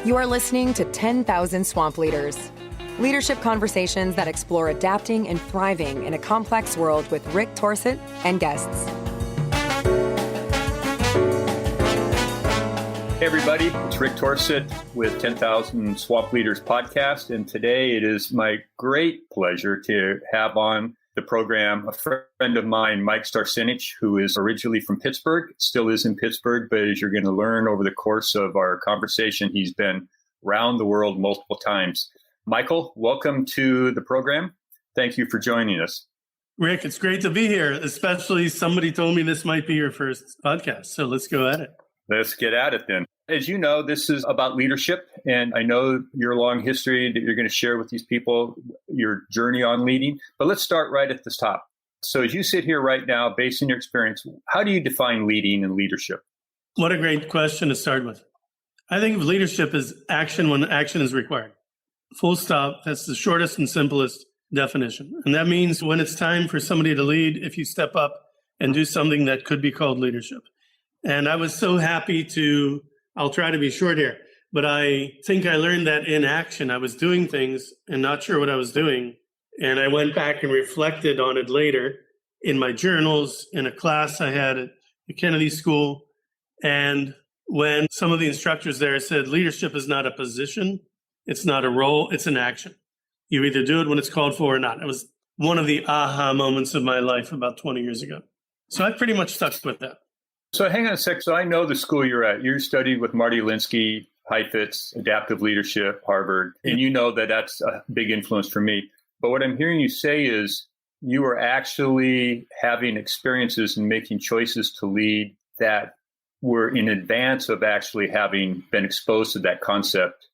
You are listening to 10,000 Swamp Leaders, leadership conversations that explore adapting and thriving in a complex world with Rick Torsett and guests. Hey everybody, it's Rick Torsett with 10,000 Swamp Leaders podcast, and today it is my great pleasure to have on the program a friend of mine, Mike Staresinic, who is originally from Pittsburgh, still is in Pittsburgh, but as you're going to learn over the course of our conversation, he's been around the world multiple times. Michael, welcome to the program. Thank you for joining us. Rick, it's great to be here, especially somebody told me this might be your first podcast, so let's go at it. Let's get at it then. As you know, this is about leadership, and I know your long history that you're going to share with these people, your journey on leading. But let's start right at the top. So as you sit here right now, based on your experience, how do you define leading and leadership? What a great question to start with. I think of leadership as action when action is required. Full stop. That's the shortest and simplest definition. And that means when it's time for somebody to lead, if you step up and do something that could be called leadership. And I was so happy I'll try to be short here, but I think I learned that in action. I was doing things and not sure what I was doing. And I went back and reflected on it later in my journals, in a class I had at the Kennedy School. And when some of the instructors there said, leadership is not a position, it's not a role, it's an action. You either do it when it's called for or not. It was one of the aha moments of my life about 20 years ago. So I pretty much stuck with that. So hang on a sec. So I know the school you're at. You studied with Marty Linsky, Heifetz, Adaptive Leadership, Harvard, and you know that that's a big influence for me. But what I'm hearing you say is you were actually having experiences and making choices to lead that were in advance of actually having been exposed to that concept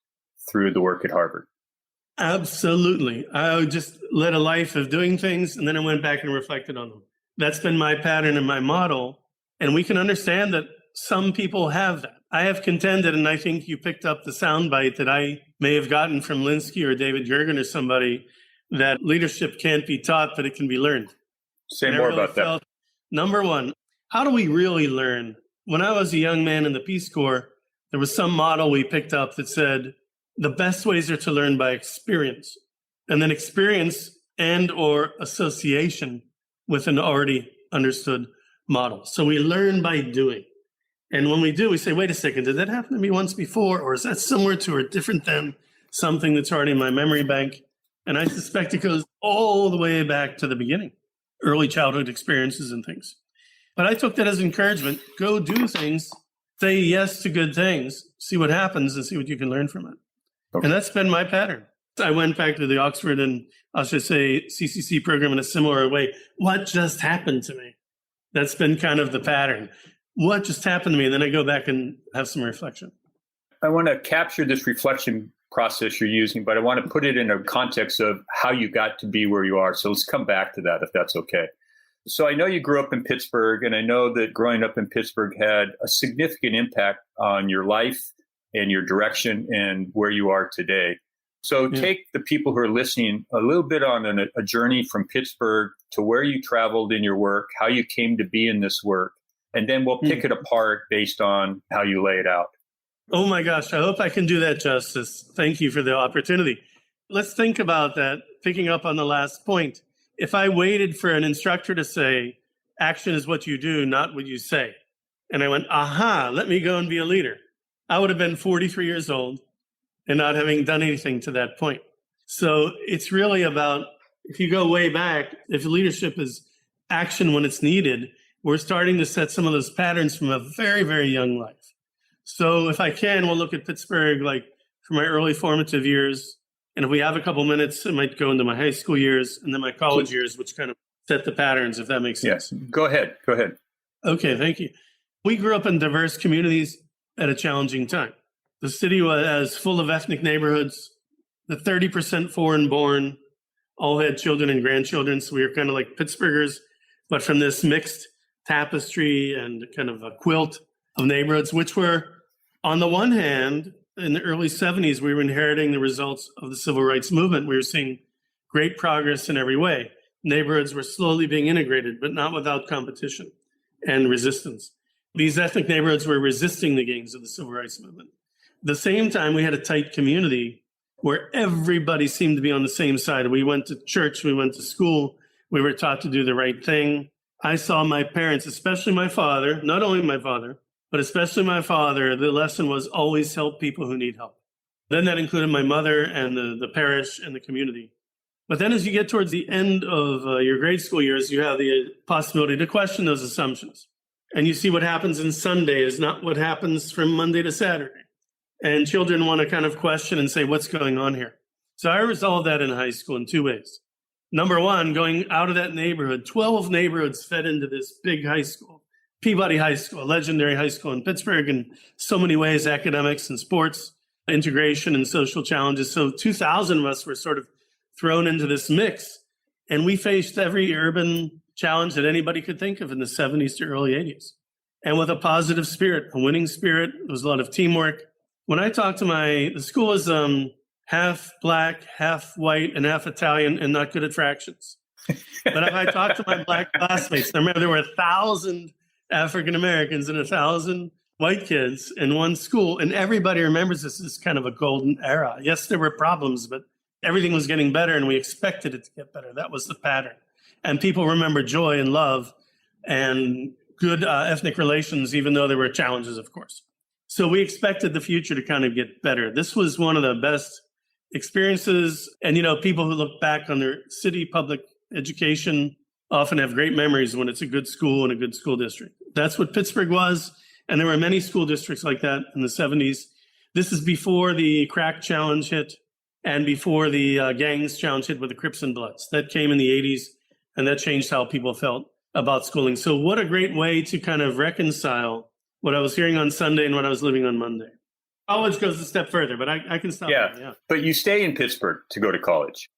through the work at Harvard. Absolutely. I just led a life of doing things, and then I went back and reflected on them. That's been my pattern and my model. And we can understand that some people have that. I have contended, and I think you picked up the soundbite that I may have gotten from Linsky or David Jurgen or somebody, that leadership can't be taught, but it can be learned. Say more about that. Number one, how do we really learn? When I was a young man in the Peace Corps, there was some model we picked up that said the best ways are to learn by experience, and then experience and or association with an already understood model. So we learn by doing. And when we do, we say, wait a second, did that happen to me once before? Or is that similar to or different than something that's already in my memory bank? And I suspect it goes all the way back to the beginning, early childhood experiences and things. But I took that as encouragement. Go do things, say yes to good things, see what happens and see what you can learn from it. Okay. And that's been my pattern. I went back to the Oxford and I should say CCC program in a similar way. What just happened to me? That's been kind of the pattern. What just happened to me? And then I go back and have some reflection. I want to capture this reflection process you're using, but I want to put it in a context of how you got to be where you are. So let's come back to that, if that's okay. So I know you grew up in Pittsburgh, and I know that growing up in Pittsburgh had a significant impact on your life and your direction and where you are today. So take the people who are listening a little bit on a journey from Pittsburgh to where you traveled in your work, how you came to be in this work, and then we'll pick it apart based on how you lay it out. Oh my gosh, I hope I can do that justice. Thank you for the opportunity. Let's think about that, picking up on the last point. If I waited for an instructor to say, action is what you do, not what you say, and I went, aha, let me go and be a leader, I would have been 43 years old and not having done anything to that point. So it's really about, if you go way back, if leadership is action when it's needed, we're starting to set some of those patterns from a very, very young life. So if I can, we'll look at Pittsburgh, like for my early formative years. And if we have a couple minutes, it might go into my high school years and then my college years, which kind of set the patterns, if that makes sense. Yes, go ahead. Okay, thank you. We grew up in diverse communities at a challenging time. The city was full of ethnic neighborhoods. The 30% foreign born all had children and grandchildren. So we were kind of like Pittsburghers, but from this mixed tapestry and kind of a quilt of neighborhoods, which were, on the one hand, in the early 70s, we were inheriting the results of the civil rights movement. We were seeing great progress in every way. Neighborhoods were slowly being integrated, but not without competition and resistance. These ethnic neighborhoods were resisting the gains of the civil rights movement. the same time, we had a tight community where everybody seemed to be on the same side. We went to church, we went to school, we were taught to do the right thing. I saw my parents, especially my father, not only my father, but especially my father, the lesson was always help people who need help. Then that included my mother and the parish and the community. But then as you get towards the end of your grade school years, you have the possibility to question those assumptions. And you see what happens in Sunday is not what happens from Monday to Saturday. And children want to kind of question and say, what's going on here? So I resolved that in high school in two ways. Number one, going out of that neighborhood, 12 neighborhoods fed into this big high school, Peabody High School, a legendary high school in Pittsburgh in so many ways, academics and sports, integration and social challenges. So 2,000 of us were sort of thrown into this mix. And we faced every urban challenge that anybody could think of in the 70s to early 80s. And with a positive spirit, a winning spirit, there was a lot of teamwork. When I talked to the school is half black, half white, and half Italian, and not good at fractions. But if I talked to my black classmates, I remember there were 1,000 African Americans and 1,000 white kids in one school, and everybody remembers this as kind of a golden era. Yes, there were problems, but everything was getting better, and we expected it to get better. That was the pattern. And people remember joy and love and good ethnic relations, even though there were challenges, of course. So we expected the future to kind of get better. This was one of the best experiences. And, people who look back on their city public education often have great memories when it's a good school and a good school district. That's what Pittsburgh was. And there were many school districts like that in the 70s. This is before the crack challenge hit and before the gangs challenge hit with the Crips and Bloods. That came in the 80s, and that changed how people felt about schooling. So what a great way to kind of reconcile what I was hearing on Sunday and what I was living on Monday. College goes a step further, but I can stop there. Yeah. But you stay in Pittsburgh to go to college.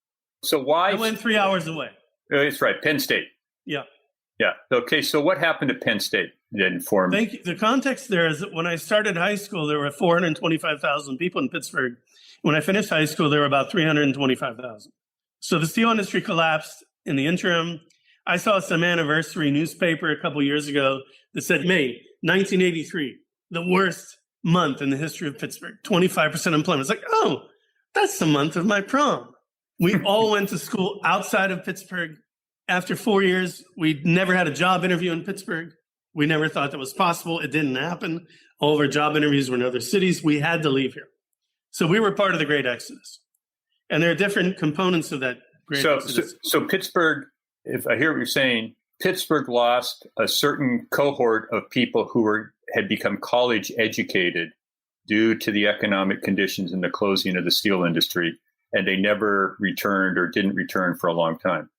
So why? I went 3 hours away. That's right, Penn State. Yeah. Yeah. Okay, so what happened to Penn State then formed? Thank you. The context there is that when I started high school, there were 425,000 people in Pittsburgh. When I finished high school, there were about 325,000. So the steel industry collapsed in the interim. I saw some anniversary newspaper a couple years ago that said May 1983, the worst month in the history of Pittsburgh, 25% employment. It's like, oh, that's the month of my prom. We all went to school outside of Pittsburgh. After 4 years, we never had a job interview in Pittsburgh. We never thought that was possible. It didn't happen. All of our job interviews were in other cities. We had to leave here. So we were part of the Great Exodus. And there are different components of that Great Exodus. So Pittsburgh, if I hear what you're saying, Pittsburgh lost a certain cohort of people who had become college educated due to the economic conditions and the closing of the steel industry, and they never returned or didn't return for a long time.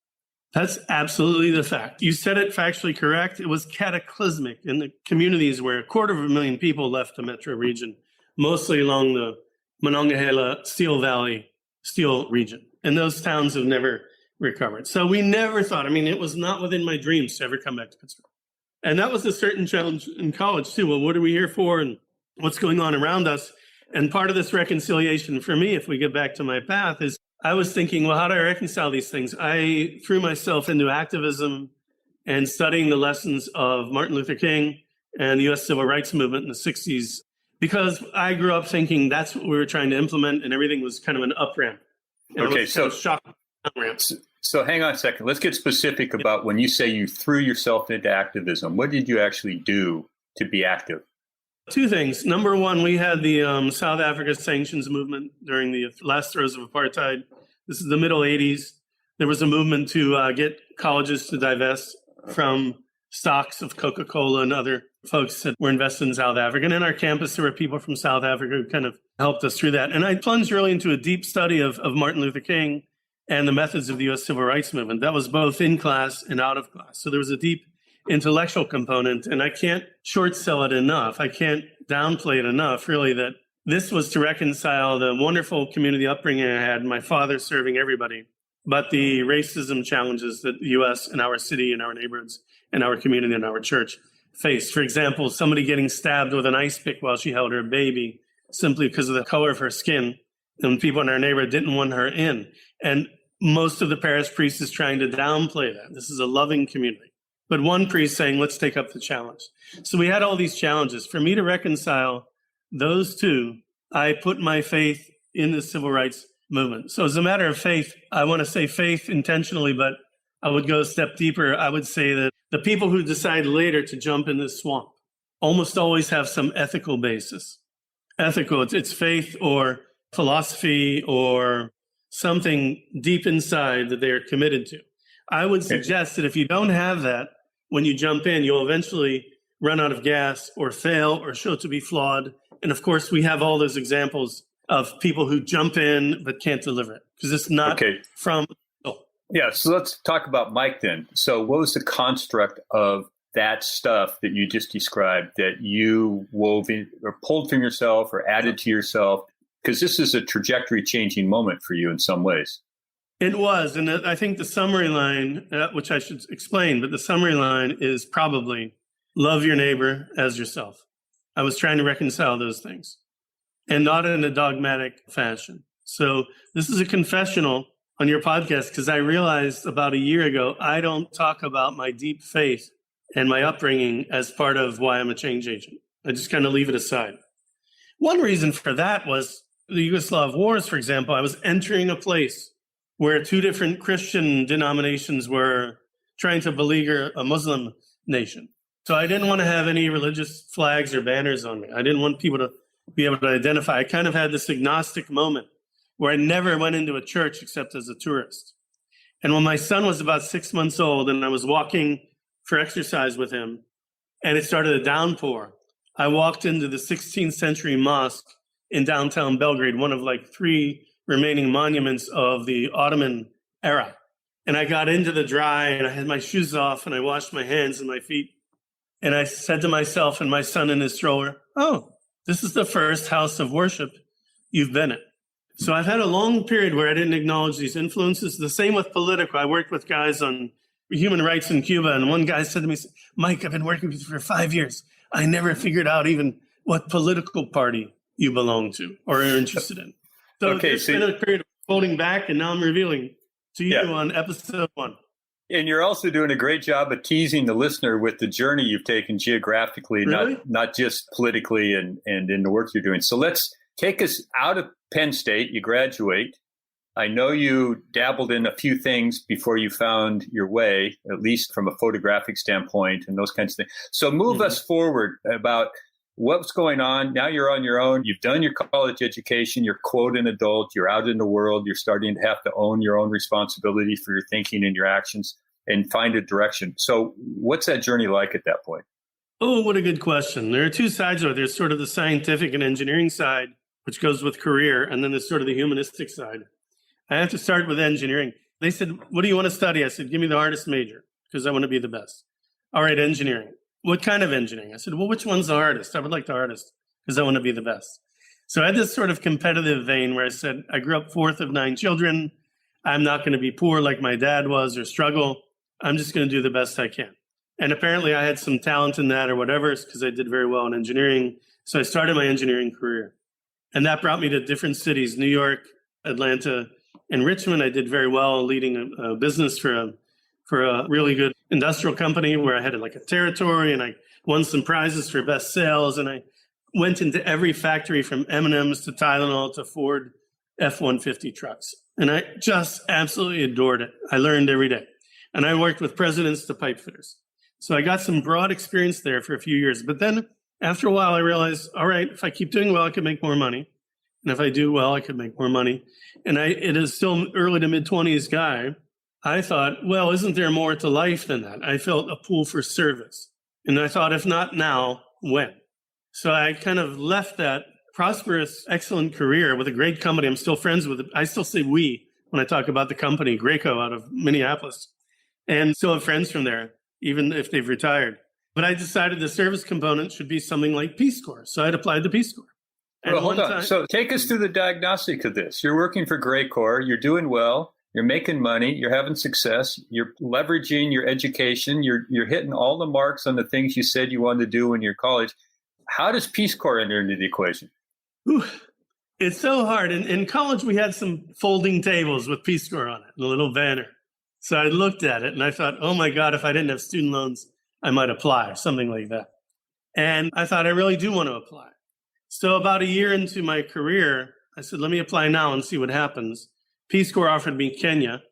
That's absolutely the fact. You said it factually correct. It was cataclysmic in the communities where 250,000 people left the metro region, mostly along the Monongahela Steel Valley steel region. And those towns have never recovered. So we never thought, it was not within my dreams to ever come back to Pittsburgh. And that was a certain challenge in college too. Well, what are we here for and what's going on around us? And part of this reconciliation for me, if we get back to my path, is I was thinking, well, how do I reconcile these things? I threw myself into activism and studying the lessons of Martin Luther King and the U.S. Civil Rights Movement in the 60s, because I grew up thinking that's what we were trying to implement, and everything was kind of an up-ramp. Okay, so shocking up-ramp. So hang on a second. Let's get specific about when you say you threw yourself into activism. What did you actually do to be active? Two things. Number one, we had the South Africa sanctions movement during the last throes of apartheid. This is the middle 80s. There was a movement to get colleges to divest from stocks of Coca-Cola and other folks that were invested in South Africa. And in our campus, there were people from South Africa who kind of helped us through that. And I plunged really into a deep study of Martin Luther King and the methods of the U.S. Civil Rights Movement. That was both in class and out of class. So there was a deep intellectual component, and I can't short sell it enough. I can't downplay it enough, really, that this was to reconcile the wonderful community upbringing I had, my father serving everybody, but the racism challenges that the U.S. and our city and our neighborhoods and our community and our church faced. For example, somebody getting stabbed with an ice pick while she held her baby simply because of the color of her skin, and people in our neighborhood didn't want her in. And most of the parish priest is trying to downplay that. This is a loving community. But one priest saying, let's take up the challenge. So we had all these challenges. For me to reconcile those two I put my faith in the civil rights movement. So as a matter of faith, I want to say faith intentionally, but I would go a step deeper. I would say that the people who decide later to jump in this swamp almost always have some ethical basis. Ethical, it's faith or philosophy or something deep inside that they're committed to. I would suggest that if you don't have that, when you jump in, you'll eventually run out of gas or fail or show to be flawed. And of course, we have all those examples of people who jump in but can't deliver it because it's not from. Oh. Yeah, so let's talk about Mike then. So what was the construct of that stuff that you just described that you wove in or pulled from yourself or added to yourself? Because this is a trajectory changing moment for you in some ways. It was. And I think the summary line, which I should explain, but the summary line is probably love your neighbor as yourself. I was trying to reconcile those things and not in a dogmatic fashion. So this is a confessional on your podcast because I realized about a year ago, I don't talk about my deep faith and my upbringing as part of why I'm a change agent. I just kind of leave it aside. One reason for that was the Yugoslav wars, for example. I was entering a place where two different Christian denominations were trying to beleaguer a Muslim nation. So I didn't want to have any religious flags or banners on me. I didn't want people to be able to identify. I kind of had this agnostic moment where I never went into a church except as a tourist. And when my son was about 6 months old and I was walking for exercise with him and it started a downpour, I walked into the 16th century mosque in downtown Belgrade, one of like 3 remaining monuments of the Ottoman era. And I got into the dry and I had my shoes off and I washed my hands and my feet. And I said to myself and my son in his stroller, oh, this is the first house of worship you've been in. So I've had a long period where I didn't acknowledge these influences. The same with political. I worked with guys on human rights in Cuba. And one guy said to me, Mike, I've been working with you for 5 years. I never figured out even what political party you belong to or are interested in. So there's been a period of holding back, and now I'm revealing to you on episode 1. And you're also doing a great job of teasing the listener with the journey you've taken geographically, not just politically and in the work you're doing. So let's take us out of Penn State. You graduate. I know you dabbled in a few things before you found your way, at least from a photographic standpoint and those kinds of things. So move us forward about what's going on. Now you're on your own. You've done your college education. You're quote an adult. You're out in the world. You're starting to have to own your own responsibility for your thinking and your actions and find a direction. So what's that journey like at that point? Oh, what a good question. There are 2 sides of it. There's sort of the scientific and engineering side, which goes with career. And then there's sort of the humanistic side. I have to start with engineering. They said, what do you want to study? I said, give me the hardest major because I want to be the best. All right, engineering. What kind of engineering? I said, well, which one's the hardest? I would like the hardest because I want to be the best. So I had this sort of competitive vein where I said, I grew up 4th of 9 children. I'm not going to be poor like my dad was or struggle. I'm just going to do the best I can. And apparently I had some talent in that or whatever because I did very well in engineering. So I started my engineering career. And that brought me to different cities, New York, Atlanta, and Richmond. I did very well leading a business for a really good industrial company where I had like a territory and I won some prizes for best sales. And I went into every factory from M&M's to Tylenol to Ford F-150 trucks. And I just absolutely adored it. I learned every day. And I worked with presidents to pipe fitters. So I got some broad experience there for a few years. But then after a while, I realized, all right, if I keep doing well, I could make more money. And if I do well, I could make more money. And it is still early to mid-20s guy. I thought, well, isn't there more to life than that? I felt a pull for service. And I thought, if not now, when? So I kind of left that prosperous, excellent career with a great company. I'm still friends with it. I still say we when I talk about the company, Graco out of Minneapolis. And still have friends from there, even if they've retired. But I decided the service component should be something like Peace Corps. So I'd applied to Peace Corps. Well, hold on. So take us through the diagnostic of this. You're working for Grey Corps. You're doing well. You're making money. You're having success. You're leveraging your education. You're hitting all the marks on the things you said you wanted to do in your college. How does Peace Corps enter into the equation? Ooh, it's so hard. In college, we had some folding tables with Peace Corps on it, and a little banner. So I looked at it and I thought, oh my God, if I didn't have student loans, I might apply or something like that. And I thought, I really do want to apply. So about a year into my career, I said, let me apply now and see what happens. Peace Corps offered me Kenya.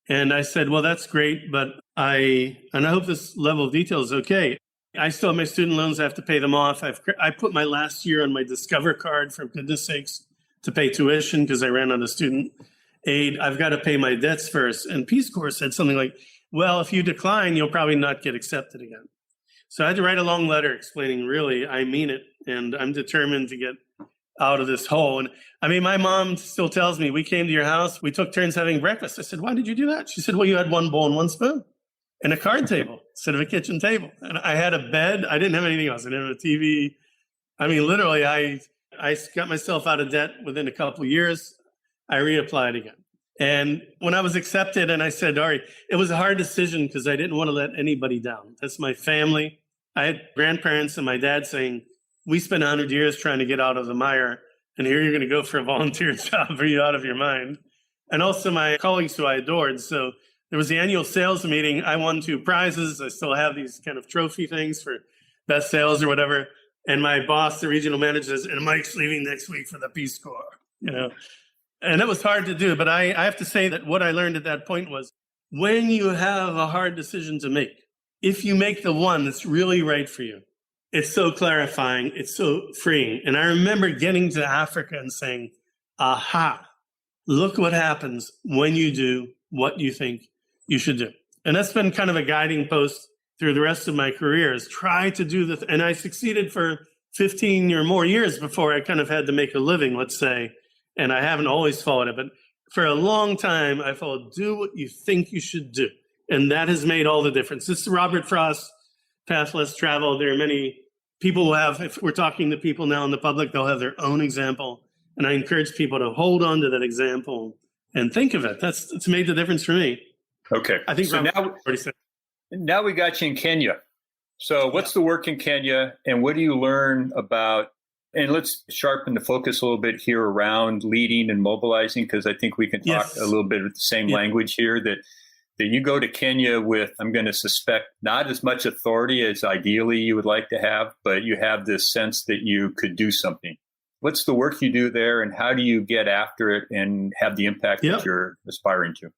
And I said, well, that's great, but I hope this level of detail is okay. I still have my student loans. I have to pay them off. I put my last year on my Discover card, for goodness sakes, to pay tuition because I ran out of student aid. I've got to pay my debts first. And Peace Corps said something like, well, if you decline, you'll probably not get accepted again. So I had to write a long letter explaining, really, I mean it, and I'm determined to get out of this hole. And I mean, my mom still tells me, we came to your house, we took turns having breakfast. I said, why did you do that? She said, well, you had one bowl and one spoon and a card table instead of a kitchen table. And I had a bed. I didn't have anything else. I didn't have a TV. I mean, literally, I got myself out of debt within a couple of years. I reapplied again. And when I was accepted, and I said, Ari, it was a hard decision because I didn't want to let anybody down. That's my family. I had grandparents and my dad saying, we spent 100 years trying to get out of the mire, and here you're going to go for a volunteer job. Are you out of your mind? And also my colleagues who I adored. So there was the annual sales meeting. I won 2 prizes. I still have these kind of trophy things for best sales or whatever. And my boss, the regional manager, says, and Mike's leaving next week for the Peace Corps, you know. And that was hard to do. But I have to say that what I learned at that point was when you have a hard decision to make, if you make the one that's really right for you, it's so clarifying, it's so freeing. And I remember getting to Africa and saying, aha, look what happens when you do what you think you should do. And that's been kind of a guiding post through the rest of my career, is try to do this. And I succeeded for 15 or more years before I kind of had to make a living, let's say. And I haven't always followed it, but for a long time, I followed, do what you think you should do. And that has made all the difference. This is Robert Frost, Path Less Traveled. There are many people who have, if we're talking to people now in the public, they'll have their own example. And I encourage people to hold on to that example and think of it. It's made the difference for me. Okay. I think so now we got you in Kenya. So what's the work in Kenya, and what do you learn about, and let's sharpen the focus a little bit here around leading and mobilizing, because I think we can talk a little bit of the same language here, that you go to Kenya with, I'm going to suspect, not as much authority as ideally you would like to have, but you have this sense that you could do something. What's the work you do there, and how do you get after it and have the impact that you're aspiring to?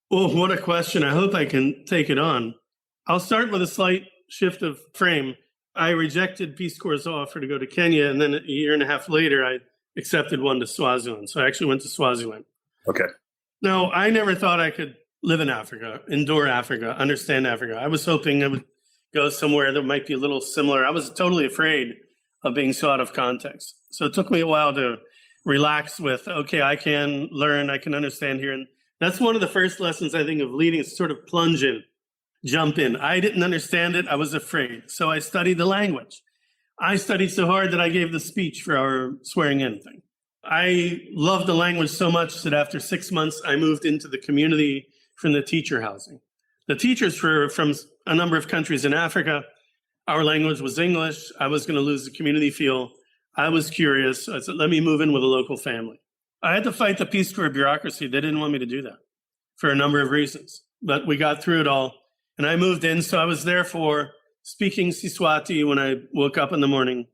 Well, what a question. I hope I can take it on. I'll start with a slight shift of frame. I rejected Peace Corps' offer to go to Kenya, and then a year and a half later, I accepted one to Swaziland. So I actually went to Swaziland. Okay. Now, I never thought I could live in Africa, endure Africa, understand Africa. I was hoping I would go somewhere that might be a little similar. I was totally afraid of being so out of context. So it took me a while to relax with, okay, I can learn, I can understand here. And that's one of the first lessons, I think, of leading, is sort of plunge in, jump in. I didn't understand it. I was afraid. So I studied the language. I studied so hard that I gave the speech for our swearing in thing. I loved the language so much that after 6 months, I moved into the community from the teacher housing. The teachers were from a number of countries in Africa. Our language was English. I was going to lose the community feel. I was curious. I said, let me move in with a local family. I had to fight the Peace Corps bureaucracy. They didn't want me to do that for a number of reasons, but we got through it all. And I moved in. So I was there for speaking Siswati when I woke up in the morning.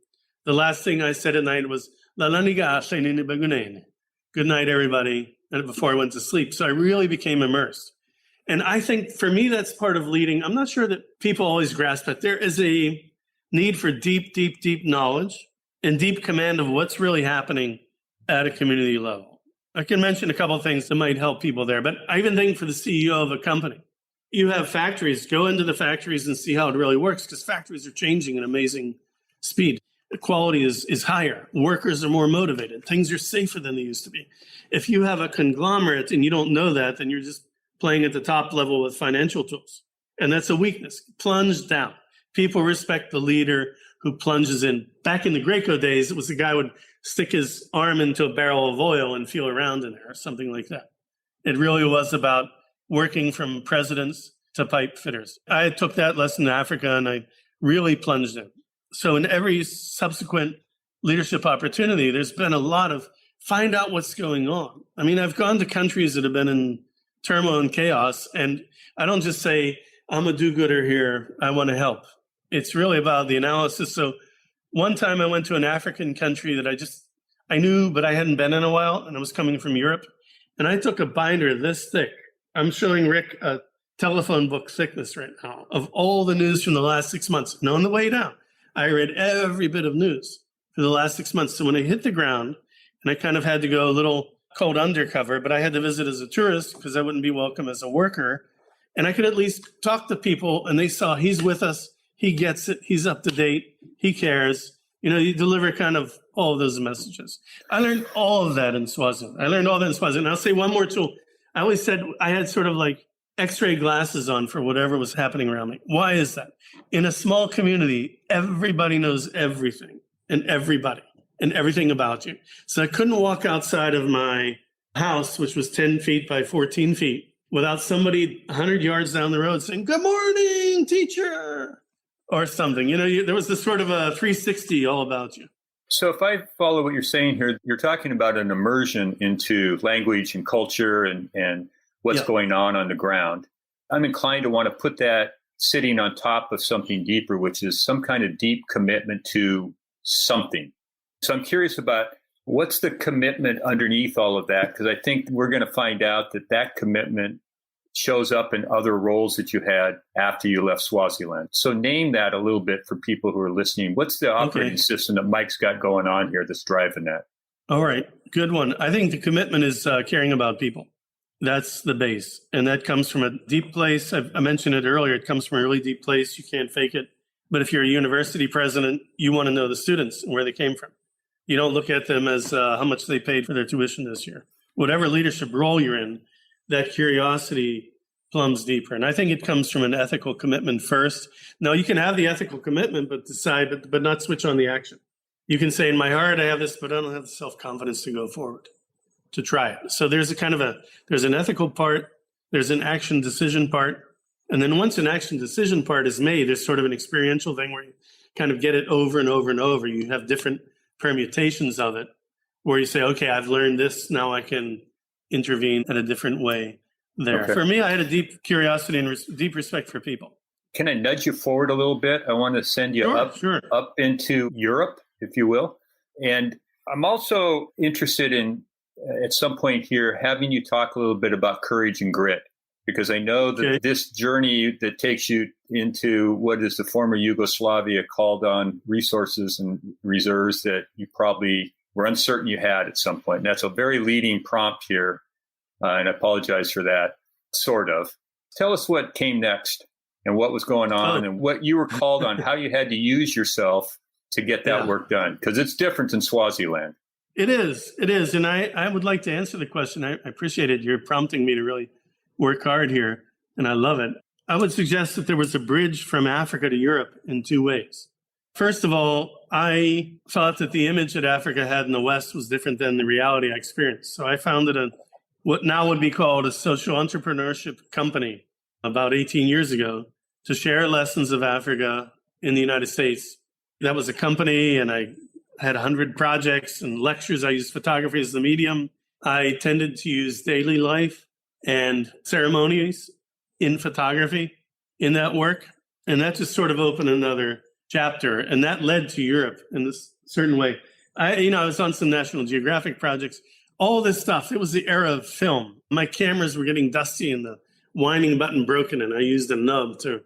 The last thing I said at night was, good night, everybody, and before I went to sleep. So I really became immersed. And I think for me, that's part of leading. I'm not sure that people always grasp it. There is a need for deep, deep, deep knowledge and deep command of what's really happening at a community level. I can mention a couple of things that might help people there, but I even think for the CEO of a company, you have factories, go into the factories and see how it really works, because factories are changing at amazing speed. The quality is higher. Workers are more motivated. Things are safer than they used to be. If you have a conglomerate and you don't know that, then you're just playing at the top level with financial tools. And that's a weakness. Plunge down. People respect the leader who plunges in. Back in the Greco days, it was the guy who would stick his arm into a barrel of oil and feel around in there or something like that. It really was about working from presidents to pipe fitters. I took that lesson to Africa and I really plunged in. So in every subsequent leadership opportunity, there's been a lot of find out what's going on. I mean, I've gone to countries that have been in turmoil and chaos, and I don't just say, I'm a do-gooder here, I want to help. It's really about the analysis. So One time I went to an African country that I knew, but I hadn't been in a while, and I was coming from Europe. And I took a binder this thick. I'm showing Rick a telephone book thickness right now of all the news from the last 6 months. And on the way down, I read every bit of news for the last 6 months. So when I hit the ground, and I kind of had to go a little cold undercover, but I had to visit as a tourist because I wouldn't be welcome as a worker. And I could at least talk to people, and they saw he's with us, he gets it, he's up to date, he cares. You deliver kind of all of those messages. I learned all of that in Swaziland. And I'll say one more tool. I always said I had sort of like X-ray glasses on for whatever was happening around me. Why is that? In a small community, everybody knows everything and everybody and everything about you. So I couldn't walk outside of my house, which was 10 feet by 14 feet, without somebody 100 yards down the road saying, "Good morning, teacher," or something. There was this sort of a 360 all about you. So if I follow what you're saying here, you're talking about an immersion into language and culture and what's going on the ground. I'm inclined to want to put that sitting on top of something deeper, which is some kind of deep commitment to something. So I'm curious about what's the commitment underneath all of that, because I think we're going to find out that commitment shows up in other roles that you had after you left Swaziland. So name that a little bit for people who are listening. What's the operating system that Mike's got going on here that's driving that? All right. Good one. I think the commitment is caring about people. That's the base. And that comes from a deep place. I mentioned it earlier. It comes from a really deep place. You can't fake it. But if you're a university president, you want to know the students and where they came from. You don't look at them as how much they paid for their tuition this year. Whatever leadership role you're in, that curiosity plumbs deeper. And I think it comes from an ethical commitment first. Now, you can have the ethical commitment, but not switch on the action. You can say, in my heart, I have this, but I don't have the self-confidence to go forward, to try it. So there's there's an ethical part, there's an action decision part. And then once an action decision part is made, there's sort of an experiential thing where you kind of get it over and over and over. You have different permutations of it where you say, okay, I've learned this, now I can intervene in a different way there. Okay. For me, I had a deep curiosity and deep respect for people. Can I nudge you forward a little bit? I want to send you up into Europe, if you will. And I'm also interested in, at some point here, having you talk a little bit about courage and grit, because I know that this journey that takes you into what is the former Yugoslavia called on resources and reserves that you probably were uncertain you had at some point. And that's a very leading prompt here. And I apologize for that, sort of. Tell us what came next and what was going on and what you were called on, how you had to use yourself to get that work done. Because it's different in Swaziland. It is. And I would like to answer the question. I appreciate it. You're prompting me to really work hard here, and I love it. I would suggest that there was a bridge from Africa to Europe in two ways. First of all, I thought that the image that Africa had in the West was different than the reality I experienced. So I founded what now would be called a social entrepreneurship company about 18 years ago to share lessons of Africa in the United States. That was a company, and I had 100 projects and lectures. I used photography as the medium. I tended to use daily life and ceremonies in photography in that work. And that just sort of opened another chapter. And that led to Europe in this certain way. I was on some National Geographic projects, all this stuff. It was the era of film. My cameras were getting dusty and the winding button broken. And I used a nub to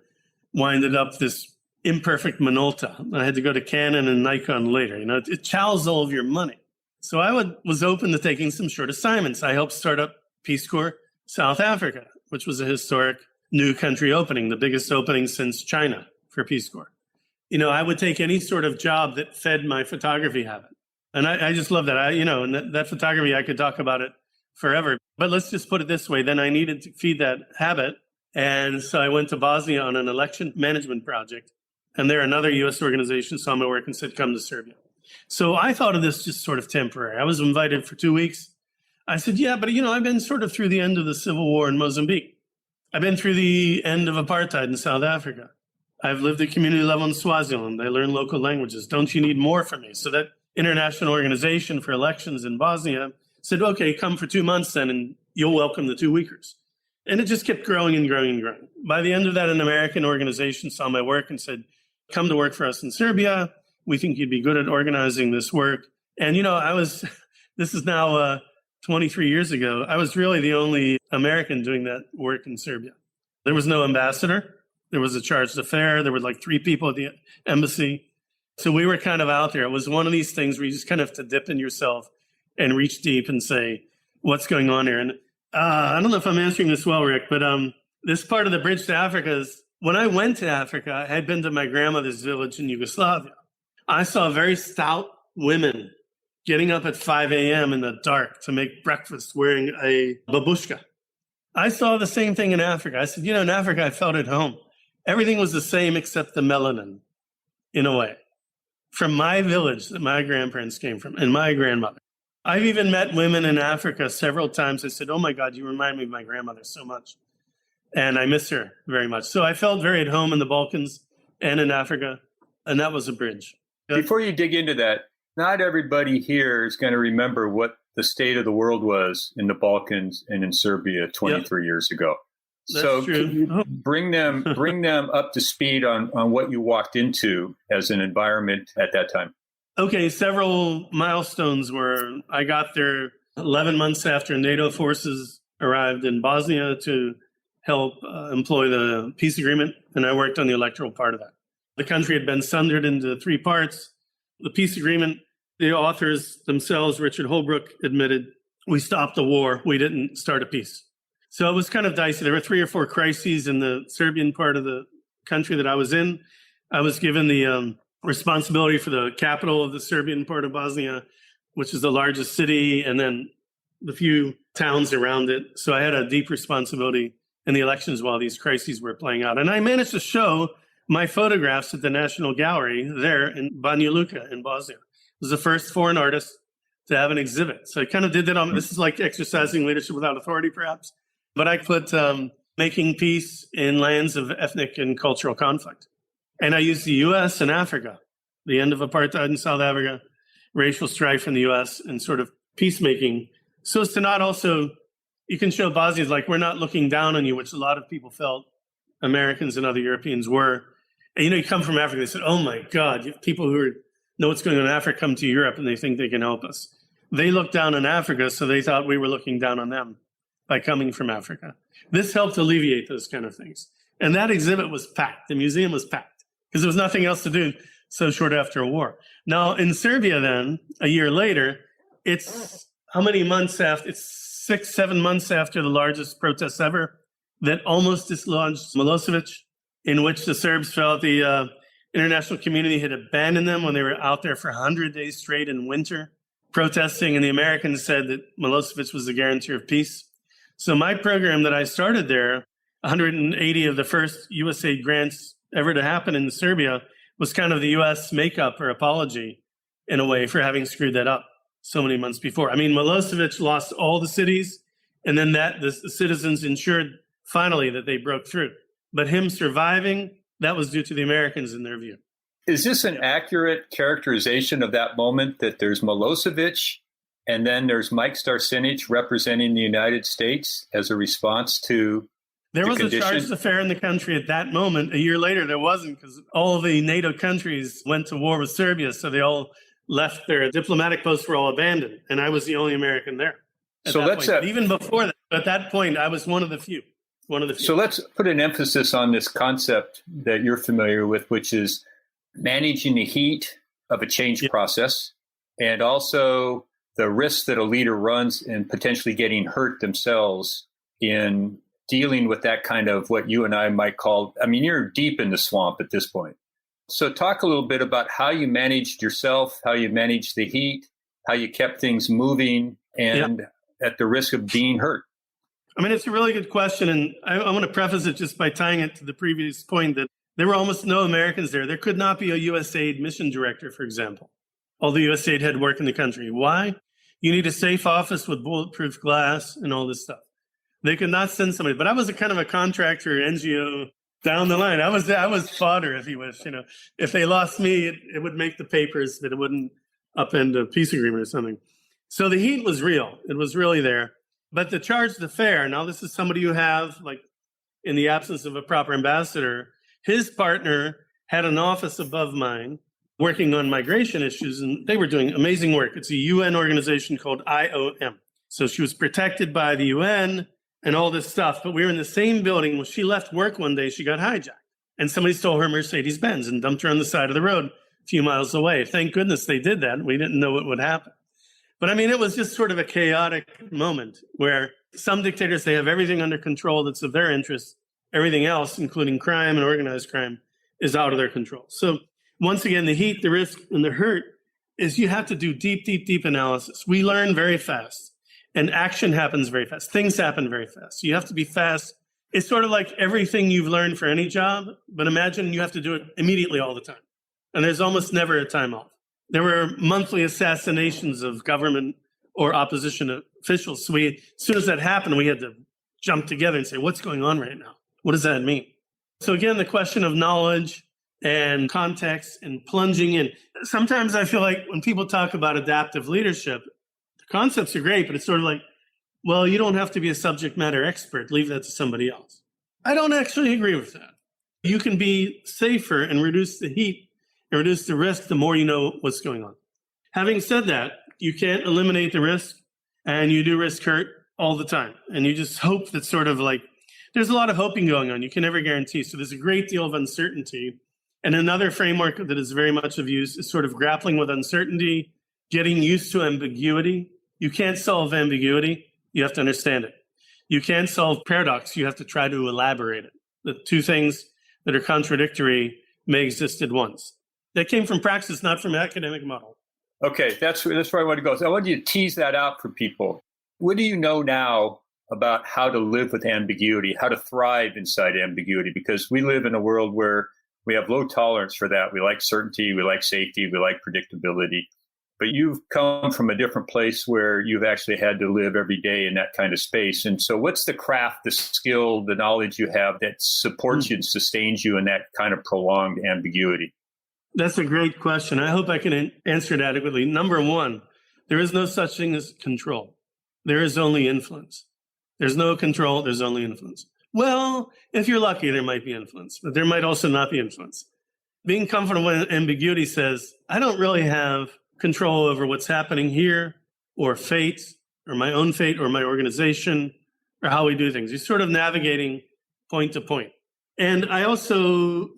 wind it up, this imperfect Minolta. I had to go to Canon and Nikon later. It chows all of your money. So I was open to taking some short assignments. I helped start up Peace Corps South Africa, which was a historic new country opening, the biggest opening since China for Peace Corps. I would take any sort of job that fed my photography habit. And I just love that. And that photography, I could talk about it forever. But let's just put it this way. Then I needed to feed that habit. And so I went to Bosnia on an election management project. And there another U.S. organization saw my work and said, come to Serbia. So I thought of this just sort of temporary. I was invited for 2 weeks. I said, yeah, but I've been sort of through the end of the civil war in Mozambique. I've been through the end of apartheid in South Africa. I've lived at community level in Swaziland. I learned local languages. Don't you need more from me? So that international organization for elections in Bosnia said, okay, come for 2 months then, and you'll welcome the 2-weekers. And it just kept growing and growing and growing. By the end of that, an American organization saw my work and said, come to work for us in Serbia. We think you'd be good at organizing this work. And, this is now 23 years ago. I was really the only American doing that work in Serbia. There was no ambassador. There was a chargé d'affaires. There were like 3 people at the embassy. So we were kind of out there. It was one of these things where you just kind of have to dip in yourself and reach deep and say, what's going on here? And I don't know if I'm answering this well, Rick, but this part of the bridge to Africa is, when I went to Africa, I had been to my grandmother's village in Yugoslavia. I saw very stout women getting up at 5 a.m. in the dark to make breakfast wearing a babushka. I saw the same thing in Africa. I said, in Africa, I felt at home. Everything was the same except the melanin, in a way, from my village that my grandparents came from and my grandmother. I've even met women in Africa several times. I said, oh my God, you remind me of my grandmother so much. And I miss her very much. So I felt very at home in the Balkans and in Africa. And that was a bridge. Before you dig into that, not everybody here is going to remember what the state of the world was in the Balkans and in Serbia 23 years ago. That's so true. bring them up to speed on what you walked into as an environment at that time. Okay, several milestones were, I got there 11 months after NATO forces arrived in Bosnia to help employ the peace agreement, and I worked on the electoral part of that. The country had been sundered into 3 parts. The peace agreement, the authors themselves, Richard Holbrooke, admitted, we stopped the war, we didn't start a peace. So it was kind of dicey. There were 3 or 4 crises in the Serbian part of the country that I was in. I was given the responsibility for the capital of the Serbian part of Bosnia, which is the largest city, and then the few towns around it. So I had a deep responsibility in the elections while these crises were playing out. And I managed to show my photographs at the National Gallery there in Banja Luka in Bosnia. It was the first foreign artist to have an exhibit. So I kind of did that on, this is like exercising leadership without authority, perhaps. But I put making peace in lands of ethnic and cultural conflict. And I used the U.S. and Africa, the end of apartheid in South Africa, racial strife in the U.S., and sort of peacemaking, so as to not also, you can show Bosnians like, we're not looking down on you, which a lot of people felt Americans and other Europeans were. And you come from Africa, they said, oh my God, people who know what's going on in Africa come to Europe and they think they can help us. They looked down on Africa, so they thought we were looking down on them by coming from Africa. This helped alleviate those kind of things. And that exhibit was packed. The museum was packed because there was nothing else to do so short after a war. Now, in Serbia then, a year later, it's how many months after? It's 6-7 months after the largest protests ever that almost dislodged Milosevic, in which the Serbs felt the international community had abandoned them when they were out there for 100 days straight in winter protesting. And the Americans said that Milosevic was the guarantor of peace. So my program that I started there, 180 of the first USAID grants ever to happen in Serbia, was kind of the U.S. makeup or apology in a way for having screwed that up so many months before. I mean, Milosevic lost all the cities, and then the citizens ensured finally that they broke through. But him surviving, that was due to the Americans in their view. Is this an accurate characterization of that moment, that there's Milosevic and then there's Mike Staresinic representing the United States as a response to there was a chargé d'affaires in the country at that moment. A year later, there wasn't, because all the NATO countries went to war with Serbia, so they all left. Their diplomatic posts were all abandoned, and I was the only American there. So let's even before that, at that point, I was one of the few. So let's put an emphasis on this concept that you're familiar with, which is managing the heat of a change process, and also the risks that a leader runs in potentially getting hurt themselves in dealing with that kind of what you and I might call, I mean, you're deep in the swamp at this point. So talk a little bit about how you managed yourself, how you managed the heat, how you kept things moving, and at the risk of being hurt. I mean, it's a really good question. And I want to preface it just by tying it to the previous point that there were almost no Americans there. There could not be a USAID mission director, for example, although USAID had work in the country. Why? You need a safe office with bulletproof glass and all this stuff. They could not send somebody. But I was a kind of a contractor, NGO down the line. I was fodder, if you wish. If they lost me, it would make the papers, but it wouldn't upend a peace agreement or something. So the heat was real. It was really there. But the chargé d'affaires, now this is somebody you have, like in the absence of a proper ambassador, his partner had an office above mine, working on migration issues, and they were doing amazing work. It's a UN organization called IOM. So she was protected by the UN and all this stuff, but we were in the same building. When she left work one day, she got hijacked, and somebody stole her Mercedes-Benz and dumped her on the side of the road a few miles away. Thank goodness they did that. We didn't know what would happen. But I mean, it was just sort of a chaotic moment where some dictators, they have everything under control that's of their interest. Everything else, including crime and organized crime, is out of their control. So once again, the heat, the risk, and the hurt is you have to do deep analysis. We learn very fast, and action happens very fast. Things happen very fast. So you have to be fast. It's sort of like everything you've learned for any job, but imagine you have to do it immediately all the time. And there's almost never a time off. There were monthly assassinations of government or opposition officials. So as soon as that happened, we had to jump together and say, what's going on right now? What does that mean? So again, the question of knowledge and context and plunging in. Sometimes I feel like when people talk about adaptive leadership, the concepts are great, but it's sort of like, well, you don't have to be a subject matter expert. Leave that to somebody else. I don't actually agree with that. You can be safer and reduce the heat and reduce the risk the more you know what's going on. Having said that, you can't eliminate the risk, and you do risk hurt all the time. And you just hope that sort of like, there's a lot of hoping going on. You can never guarantee. So there's a great deal of uncertainty. And another framework that is very much of use is sort of grappling with uncertainty, getting used to ambiguity. You can't solve ambiguity. You have to understand it. You can't solve paradox. You have to try to elaborate it. The two things that are contradictory may exist at once. That came from praxis, not from academic model. Okay, that's where I want to go. So I want you to tease that out for people. What do you know now about how to live with ambiguity, how to thrive inside ambiguity? Because we live in a world where we have low tolerance for that. We like certainty, we like safety, we like predictability. But you've come from a different place where you've actually had to live every day in that kind of space. And so what's the craft, the skill, the knowledge you have that supports you and sustains you in that kind of prolonged ambiguity? That's a great question. I hope I can answer it adequately. Number one, there is no such thing as control. There is only influence. There's no control, there's only influence. Well, if you're lucky, there might be influence, but there might also not be influence. Being comfortable in ambiguity says, I don't really have control over what's happening here, or fate, or my own fate, or my organization, or how we do things. You're sort of navigating point to point. And I also,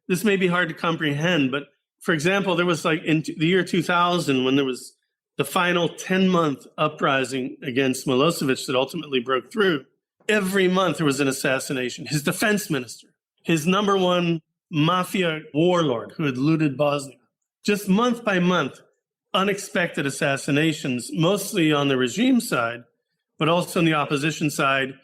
this may be hard to comprehend, but for example, there was like in the year 2000, when there was the final 10-month uprising against Milosevic that ultimately broke through, every month there was an assassination. His defense minister, his number one mafia warlord who had looted Bosnia, just month by month, unexpected assassinations, mostly on the regime side, but also on the opposition side.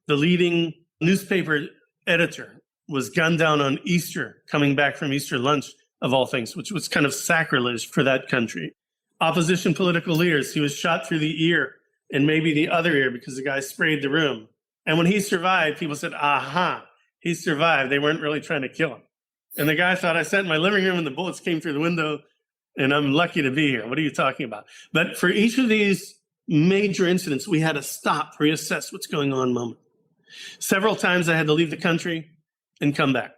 The leading newspaper editor was gunned down on Easter, coming back from Easter lunch, of all things, which was kind of sacrilege for that country. Opposition political leaders, he was shot through the ear and maybe the other ear because the guy sprayed the room. And when he survived, people said, aha, he survived. They weren't really trying to kill him. And the guy thought, I sat in my living room and the bullets came through the window and I'm lucky to be here. What are you talking about? But for each of these major incidents, we had to stop, reassess what's going on moment. Several times I had to leave the country and come back.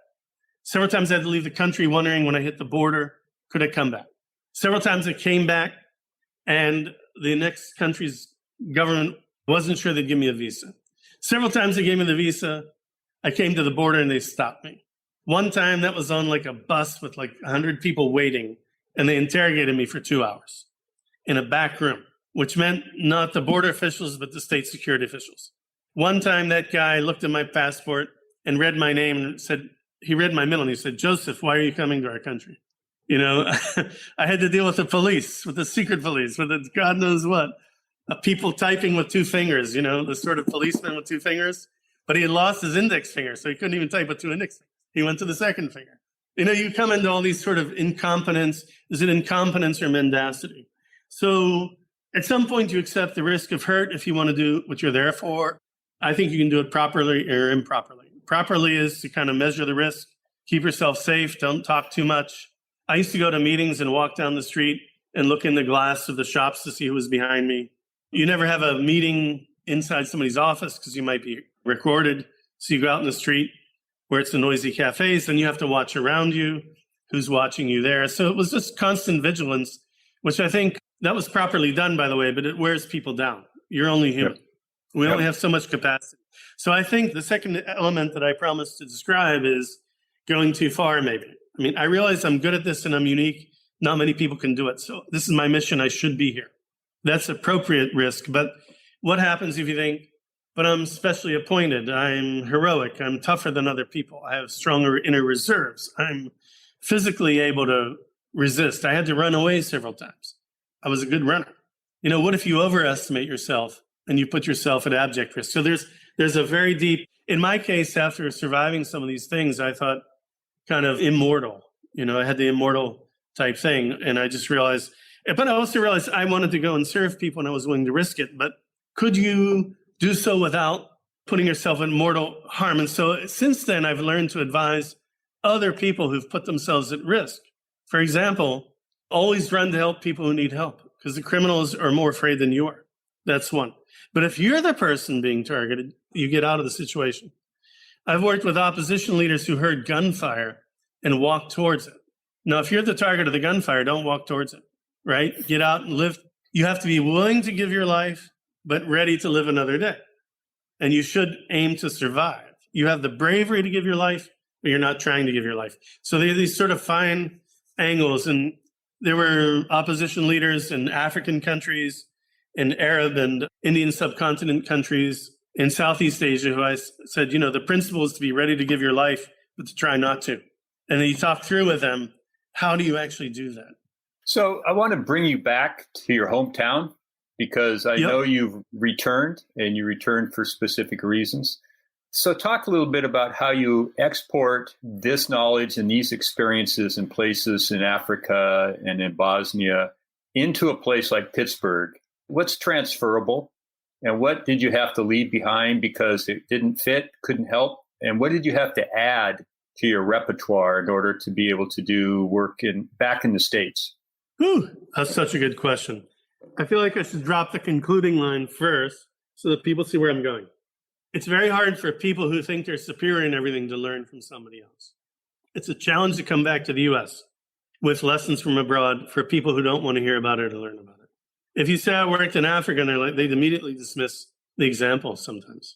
Several times I had to leave the country wondering when I hit the border, could I come back? Several times I came back and the next country's government wasn't sure they'd give me a visa. Several times they gave me the visa. I came to the border and they stopped me. One time that was on like a bus with like 100 people waiting, and they interrogated me for 2 hours in a back room, which meant not the border officials, but the state security officials. One time that guy looked at my passport and read my name and said, he read my middle and he said, Joseph, why are you coming to our country? You know, I had to deal with the police, with the secret police, with the God knows what. People typing with two fingers, you know, the sort of policeman with two fingers. But he had lost his index finger, so he couldn't even type with two index fingers. He went to the second finger. You know, you come into all these sort of incompetence. Is it incompetence or mendacity? So at some point you accept the risk of hurt if you want to do what you're there for. I think you can do it properly or improperly. Properly is to kind of measure the risk, keep yourself safe, don't talk too much. I used to go to meetings and walk down the street and look in the glass of the shops to see who was behind me. You never have a meeting inside somebody's office because you might be recorded. So you go out in the street where it's the noisy cafes, then you have to watch around you who's watching you there. So it was just constant vigilance, which I think that was properly done, by the way, but it wears people down. You're only human. Yep. We only have so much capacity. So I think the second element that I promised to describe is going too far, maybe. I mean, I realize I'm good at this and I'm unique. Not many people can do it. So this is my mission. I should be here. That's appropriate risk. But what happens if you think, but I'm specially appointed, I'm heroic, I'm tougher than other people, I have stronger inner reserves, I'm physically able to resist. I had to run away several times. I was a good runner. What if you overestimate yourself and you put yourself at abject risk? So there's a very deep, in my case, after surviving some of these things, I thought kind of immortal. I had the immortal type thing. And I just realized, but I also realized I wanted to go and serve people and I was willing to risk it. But could you do so without putting yourself in mortal harm? And so since then, I've learned to advise other people who've put themselves at risk. For example, always run to help people who need help because the criminals are more afraid than you are. That's one. But if you're the person being targeted, you get out of the situation. I've worked with opposition leaders who heard gunfire and walked towards it. Now, if you're the target of the gunfire, don't walk towards it, right? Get out and live. You have to be willing to give your life, but ready to live another day. And you should aim to survive. You have the bravery to give your life, but you're not trying to give your life. So there are these sort of fine angles. And there were opposition leaders in African countries, in Arab and Indian subcontinent countries, in Southeast Asia, who I said, the principle is to be ready to give your life, but to try not to. And then you talk through with them, how do you actually do that? So I want to bring you back to your hometown because I know you've returned and you returned for specific reasons. So talk a little bit about how you export this knowledge and these experiences in places in Africa and in Bosnia into a place like Pittsburgh. What's transferable and what did you have to leave behind because it didn't fit, couldn't help? And what did you have to add to your repertoire in order to be able to do work back in the States? That's such a good question. I feel like I should drop the concluding line first so that people see where I'm going. It's very hard for people who think they're superior in everything to learn from somebody else. It's a challenge to come back to the U.S. with lessons from abroad for people who don't want to hear about it or learn about it. If you say I worked in Africa, and they'd immediately dismiss the example sometimes.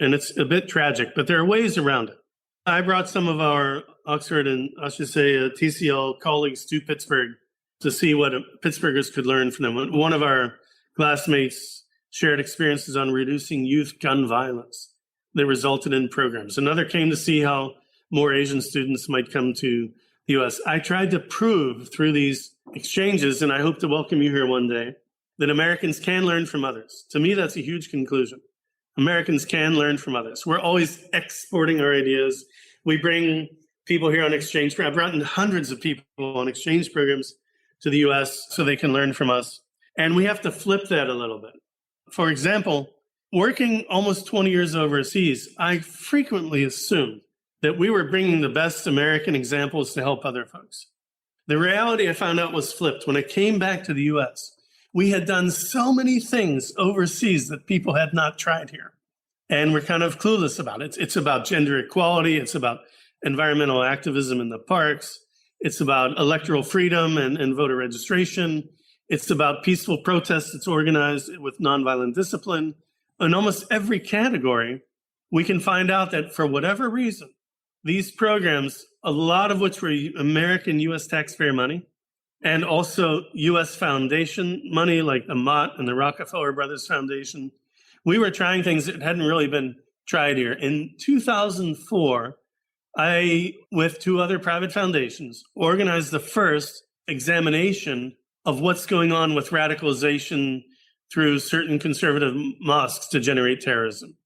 And it's a bit tragic, but there are ways around it. I brought some of our Oxford and I should say TCL colleagues to Pittsburgh to see what Pittsburghers could learn from them. One of our classmates shared experiences on reducing youth gun violence that resulted in programs. Another came to see how more Asian students might come to the U.S. I tried to prove through these exchanges, and I hope to welcome you here one day, that Americans can learn from others. To me, that's a huge conclusion. Americans can learn from others. We're always exporting our ideas. We bring people here on exchange. I've brought in hundreds of people on exchange programs to the U.S. so they can learn from us. And we have to flip that a little bit. For example, working almost 20 years overseas, I frequently assumed that we were bringing the best American examples to help other folks. The reality I found out was flipped. When I came back to the U.S., we had done so many things overseas that people had not tried here. And we're kind of clueless about it. It's about gender equality. It's about environmental activism in the parks. It's about electoral freedom and voter registration. It's about peaceful protests that's organized with nonviolent discipline. In almost every category, we can find out that for whatever reason, these programs, a lot of which were American U.S. taxpayer money, and also U.S. foundation money like the Mott and the Rockefeller Brothers Foundation, we were trying things that hadn't really been tried here. In 2004, I, with two other private foundations, organized the first examination of what's going on with radicalization through certain conservative mosques to generate terrorism.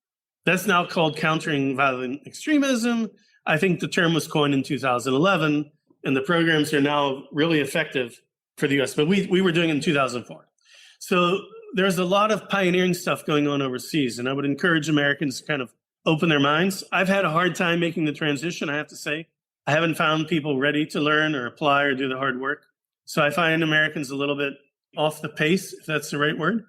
That's now called countering violent extremism. I think the term was coined in 2011, and the programs are now really effective for the U.S., but we were doing it in 2004. So there's a lot of pioneering stuff going on overseas, and I would encourage Americans to kind of open their minds. I've had a hard time making the transition, I have to say. I haven't found people ready to learn or apply or do the hard work. So I find Americans a little bit off the pace, if that's the right word.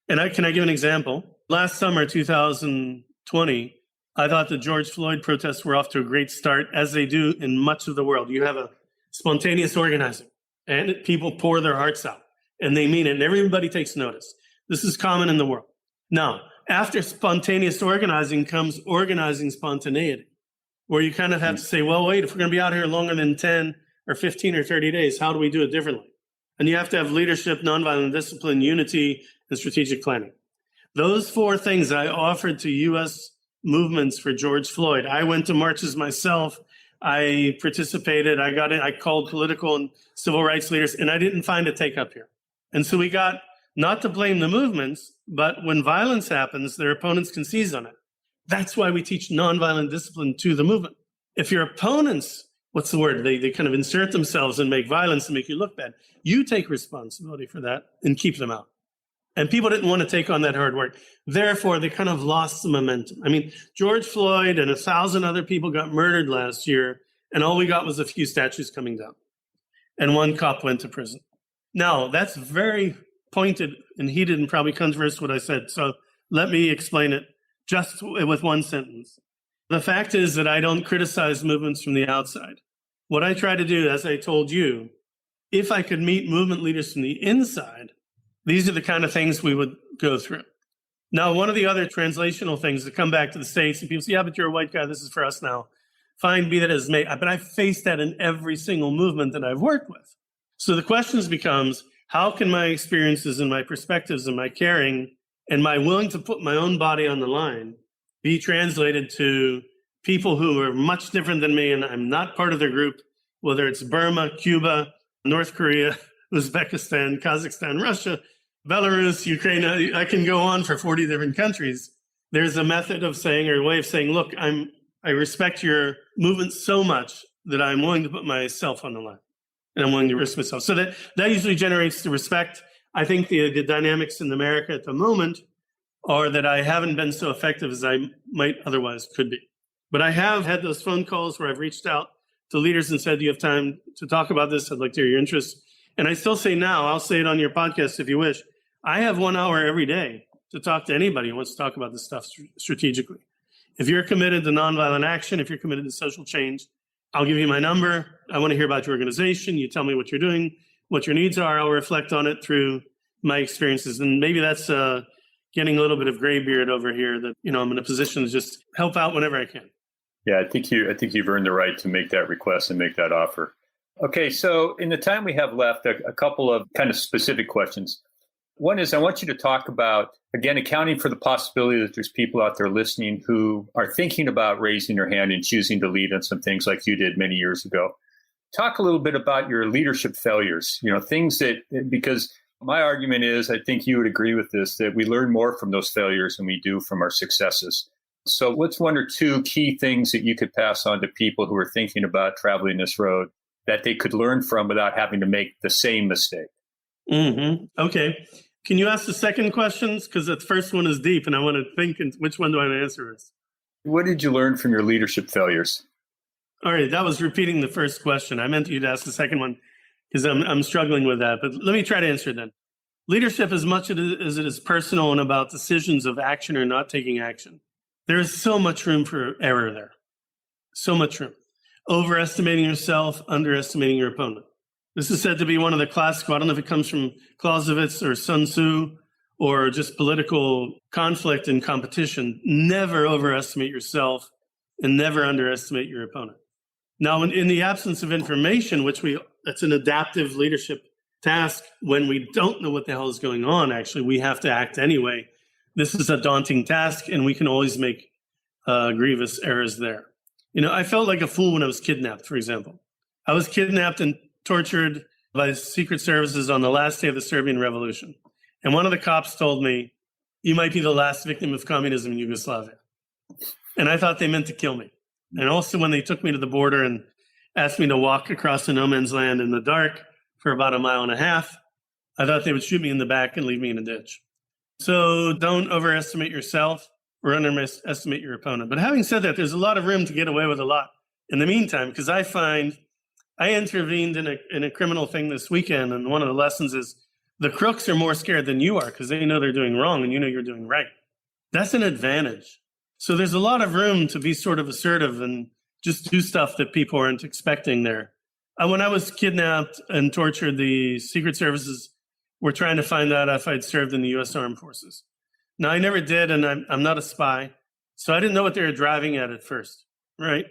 And can I give an example? Last summer, 2020, I thought the George Floyd protests were off to a great start, as they do in much of the world. You have a spontaneous organizing, and people pour their hearts out, and they mean it, and everybody takes notice. This is common in the world. Now, after spontaneous organizing comes organizing spontaneity, where you kind of have to say, well, wait, if we're going to be out here longer than 10 or 15 or 30 days, how do we do it differently? And you have to have leadership, nonviolent discipline, unity, and strategic planning. Those 4 things I offered to U.S. movements for George Floyd. I went to marches myself. I participated. I got in. I called political and civil rights leaders, and I didn't find a take up here. And so we got, not to blame the movements, but when violence happens, their opponents can seize on it. That's why we teach nonviolent discipline to the movement. If your opponents, what's the word? They kind of insert themselves and make violence and make you look bad. You take responsibility for that and keep them out. And people didn't want to take on that hard work. Therefore, they kind of lost the momentum. I mean, George Floyd and 1,000 other people got murdered last year, and all we got was a few statues coming down. And 1 cop went to prison. Now, that's very pointed and heated and probably controversial what I said. So let me explain it just with 1 sentence. The fact is that I don't criticize movements from the outside. What I try to do, as I told you, if I could meet movement leaders from the inside, these are the kind of things we would go through. Now, one of the other translational things that come back to the States, and people say, yeah, but you're a white guy, this is for us now. Fine, be that as may. But I faced that in every single movement that I've worked with. So the question becomes, how can my experiences and my perspectives and my caring and my willing to put my own body on the line be translated to people who are much different than me, and I'm not part of their group, whether it's Burma, Cuba, North Korea, Uzbekistan, Kazakhstan, Russia, Belarus, Ukraine. I can go on for 40 different countries. There's a method of saying, or a way of saying, look, I respect your movement so much that I'm willing to put myself on the line, and I'm willing to risk myself. So that usually generates the respect. I think the dynamics in America at the moment are that I haven't been so effective as I might otherwise could be. But I have had those phone calls where I've reached out to leaders and said, do you have time to talk about this? I'd like to hear your interest. And I still say now, I'll say it on your podcast if you wish, I have 1 hour every day to talk to anybody who wants to talk about this stuff strategically. If you're committed to nonviolent action, if you're committed to social change, I'll give you my number. I want to hear about your organization. You tell me what you're doing, what your needs are. I'll reflect on it through my experiences. And maybe that's getting a little bit of gray beard over here that, I'm in a position to just help out whenever I can. Yeah, I think you've earned the right to make that request and make that offer. Okay, so in the time we have left, a couple of kind of specific questions. One is I want you to talk about, again, accounting for the possibility that there's people out there listening who are thinking about raising their hand and choosing to lead on some things like you did many years ago. Talk a little bit about your leadership failures, things that, because my argument is, I think you would agree with this, that we learn more from those failures than we do from our successes. So what's 1 or 2 key things that you could pass on to people who are thinking about traveling this road that they could learn from without having to make the same mistake? Mm-hmm. Okay. Can you ask the second questions? Because the first one is deep and I want to think, which one do I answer is? What did you learn from your leadership failures? All right. That was repeating the first question. I meant you to ask the second one because I'm struggling with that. But let me try to answer it then. Leadership, as much as it is personal and about decisions of action or not taking action, there is so much room for error there. So much room. Overestimating yourself, underestimating your opponent. This is said to be one of the classical, I don't know if it comes from Clausewitz or Sun Tzu or just political conflict and competition. Never overestimate yourself and never underestimate your opponent. Now, in the absence of information, that's an adaptive leadership task, when we don't know what the hell is going on, actually, we have to act anyway. This is a daunting task, and we can always make grievous errors there. I felt like a fool when I was kidnapped, for example. I was kidnapped and tortured by secret services on the last day of the Serbian Revolution. And one of the cops told me, you might be the last victim of communism in Yugoslavia. And I thought they meant to kill me. And also when they took me to the border and asked me to walk across the no man's land in the dark for about 1.5 miles, I thought they would shoot me in the back and leave me in a ditch. So don't overestimate yourself or underestimate your opponent. But having said that, there's a lot of room to get away with a lot in the meantime, because I find I intervened in a criminal thing this weekend, and one of the lessons is the crooks are more scared than you are because they know they're doing wrong and you know you're doing right. That's an advantage. So there's a lot of room to be sort of assertive and just do stuff that people aren't expecting there. When I was kidnapped and tortured, the Secret Services were trying to find out if I'd served in the U.S. Armed Forces. Now, I never did, and I'm not a spy, so I didn't know what they were driving at first, right?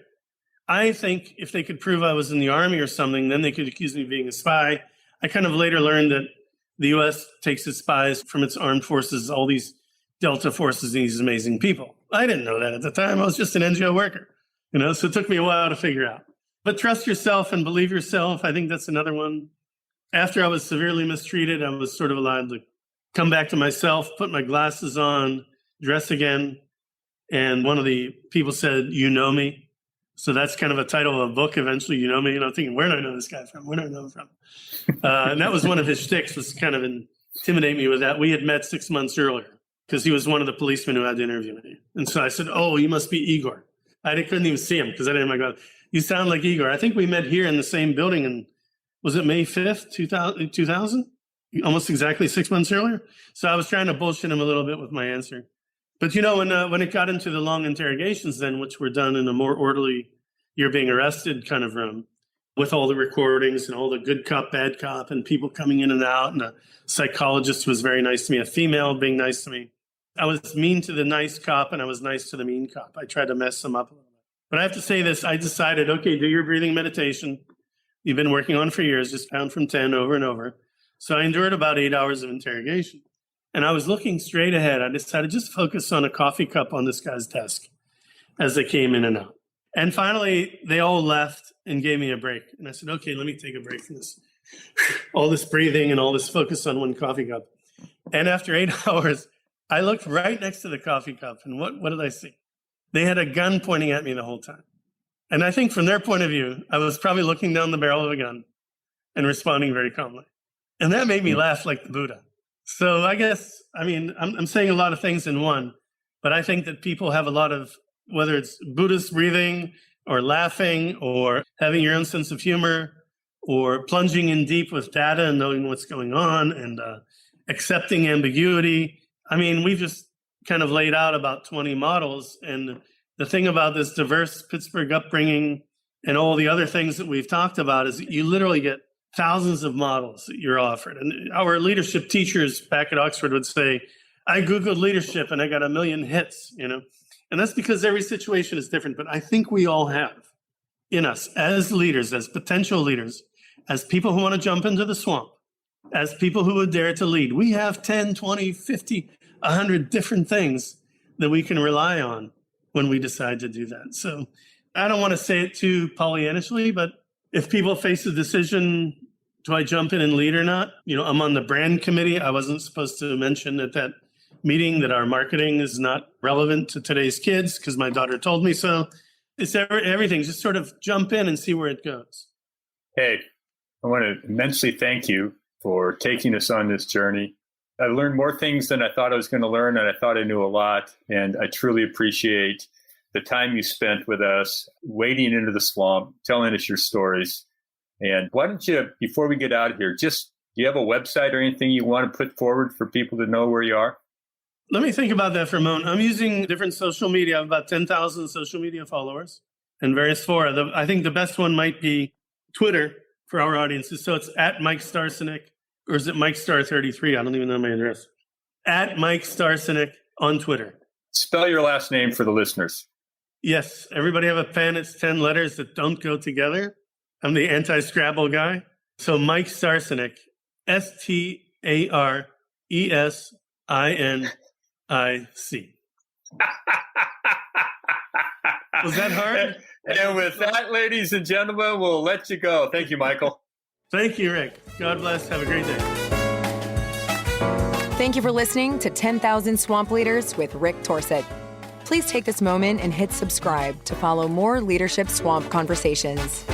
I think if they could prove I was in the Army or something, then they could accuse me of being a spy. I kind of later learned that the U.S. takes its spies from its armed forces, all these Delta forces, these amazing people. I didn't know that at the time. I was just an NGO worker, so it took me a while to figure out. But trust yourself and believe yourself. I think that's another one. After I was severely mistreated, I was sort of allowed to come back to myself, put my glasses on, dress again. And one of the people said, "You know me." So that's kind of a title of a book eventually, "You Know Me." And I'm thinking, where do I know this guy from? Where do I know him from? And that was one of his shticks, was kind of intimidate me with that. We had met 6 months earlier because he was one of the policemen who had to interview me. And so I said, "Oh, you must be Igor." I couldn't even see him because I didn't have my glasses. "You sound like Igor." I think we met here in the same building. And was it May 5th, 2000? Almost exactly 6 months earlier. So I was trying to bullshit him a little bit with my answer. But when it got into the long interrogations then, which were done in a more orderly, you're being arrested kind of room, with all the recordings and all the good cop, bad cop, and people coming in and out, and a psychologist was very nice to me, a female being nice to me. I was mean to the nice cop, and I was nice to the mean cop. I tried to mess them up a little bit. But I have to say this, I decided, okay, do your breathing meditation. You've been working on for years, just pound from 10 over and over. So I endured about 8 hours of interrogation. And I was looking straight ahead. I decided just focus on a coffee cup on this guy's desk as they came in and out. And finally, they all left and gave me a break. And I said, okay, let me take a break from this. All this breathing and all this focus on one coffee cup. And after 8 hours, I looked right next to the coffee cup. And what did I see? They had a gun pointing at me the whole time. And I think from their point of view, I was probably looking down the barrel of a gun and responding very calmly. And that made me laugh like the Buddha. So I guess, I'm saying a lot of things in one, but I think that people have a lot of, whether it's Buddhist breathing or laughing or having your own sense of humor or plunging in deep with data and knowing what's going on and accepting ambiguity. We've just kind of laid out about 20 models. And the thing about this diverse Pittsburgh upbringing and all the other things that we've talked about is that you literally get thousands of models that you're offered. And our leadership teachers back at Oxford would say, I Googled leadership and I got 1 million hits, And that's because every situation is different. But I think we all have in us as leaders, as potential leaders, as people who want to jump into the swamp, as people who would dare to lead. We have 10, 20, 50, 100 different things that we can rely on when we decide to do that. So I don't want to say it too Pollyanishly, but if people face a decision, do I jump in and lead or not? I'm on the brand committee. I wasn't supposed to mention at that meeting that our marketing is not relevant to today's kids because my daughter told me so. It's everything. Just sort of jump in and see where it goes. Hey, I want to immensely thank you for taking us on this journey. I learned more things than I thought I was going to learn, and I thought I knew a lot. And I truly appreciate the time you spent with us, wading into the swamp, telling us your stories. And why don't you, before we get out of here, do you have a website or anything you want to put forward for people to know where you are? Let me think about that for a moment. I'm using different social media. I have about 10,000 social media followers and various fora. I think the best one might be Twitter for our audiences. So it's at Mike Staresinic, or is it Mike Star 33? I don't even know my address. At Mike Staresinic on Twitter. Spell your last name for the listeners. Yes. Everybody have a pen? It's 10 letters that don't go together. I'm the anti-Scrabble guy. So Mike Staresinic, Staresinic. Was that hard? And with that, ladies and gentlemen, we'll let you go. Thank you, Michael. Thank you, Rick. God bless. Have a great day. Thank you for listening to 10,000 Swamp Leaders with Rick Torsett. Please take this moment and hit subscribe to follow more Leadership Swamp conversations.